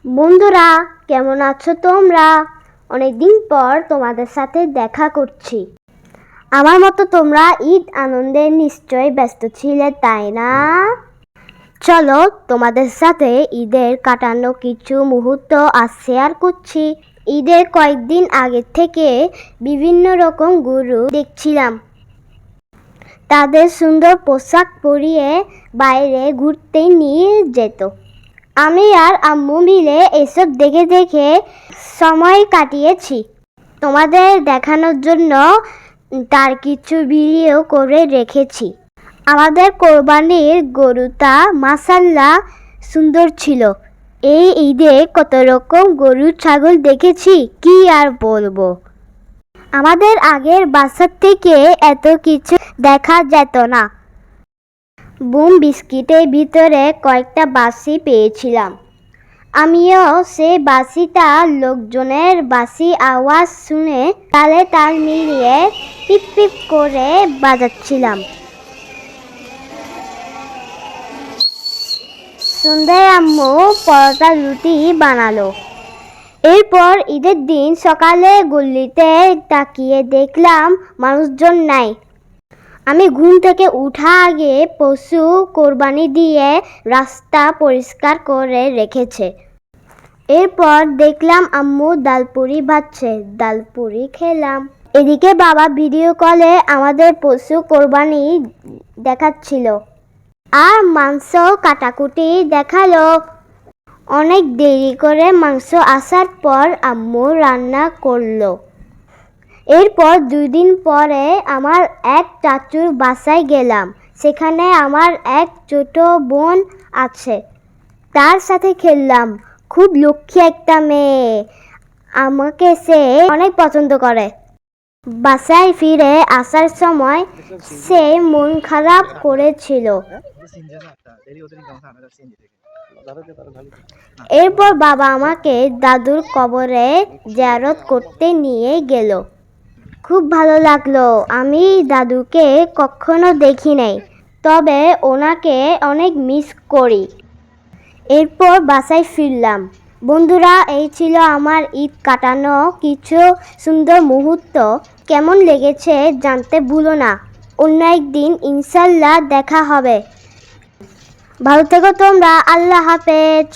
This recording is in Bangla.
বন্ধুরা, কেমন আছো তোমরা? অনেকদিন পর তোমাদের সাথে দেখা করছি। আমার মতো তোমরা ঈদ আনন্দে নিশ্চয়ই ব্যস্ত ছিলে, তাই না? চলো তোমাদের সাথে ঈদের কাটানো কিছু মুহূর্ত আজ শেয়ার করছি। ঈদের কয়েকদিন আগে থেকে বিভিন্ন রকম গরু দেখছিলাম। তাদের সুন্দর পোশাক পরিয়ে বাইরে ঘুরতে নিয়ে যেত। আমি আর আম্মু মিলে এসব দেখে দেখে সময় কাটিয়েছি। তোমাদের দেখানোর জন্য তার কিছু ভিডিও করে রেখেছি। আমাদের কোরবানির গরুটা মাশাআল্লাহ সুন্দর ছিল। এই ঈদে কত রকম গরু ছাগল দেখেছি, কি আর বলবো। আমাদের আগের বাসার থেকে এত কিছু দেখা যেত না। বুম বিস্কিটের ভিতরে কয়েকটা বাঁশি পেয়েছিলাম। আমিও সে বাঁশিটা লোকজনের বাঁশি আওয়াজ শুনে তালে তাল মিলিয়ে পিপ পিপ করে বাজাচ্ছিলাম। সন্ধ্যায় আম্মু পরোটা রুটি বানালো। এরপর ঈদের দিন সকালে গলিতে তাকিয়ে দেখলাম মানুষজন নাই। আমি ঘুম থেকে উঠা আগে পশু কোরবানি দিয়ে রাস্তা পরিষ্কার করে রেখেছে। এরপর দেখলাম আম্মু ডালপুরি ভাজছে, ডালপুরি খেলাম। এদিকে বাবা ভিডিও কলে আমাদের পশু কোরবানি দেখাচ্ছিল আর মাংস কাটাকুটি দেখালো। অনেক দেরি করে মাংস আসার পর আম্মু রান্না করলো। এরপর 2 দিন পরে আমার এক চাচুর বাসায় গেলাম। সেখানে আমার এক ছোট বোন আছে, তার সাথে খেললাম। খুব লক্ষ্মী একটা মেয়ে, আমাকে সে অনেক পছন্দ করে। বাসায় ফিরে আসার সময় সে মন খারাপ করেছিল। এরপর বাবা আমাকে দাদুর কবরে জিয়ারত করতে নিয়ে গেল। খুব ভালো লাগলো। আমি দাদুকে কখনো দেখি নাই, তবে ওনাকে অনেক মিস করি। এরপর বাসায় ফিরলাম। বন্ধুরা, এই ছিল আমার ঈদ কাটানো কিছু সুন্দর মুহূর্ত। কেমন লেগেছে জানতে ভুলো না। অন্য একদিন ইনশাল্লাহ দেখা হবে। ভালো থেকো তোমরা। আল্লাহ হাফেজ।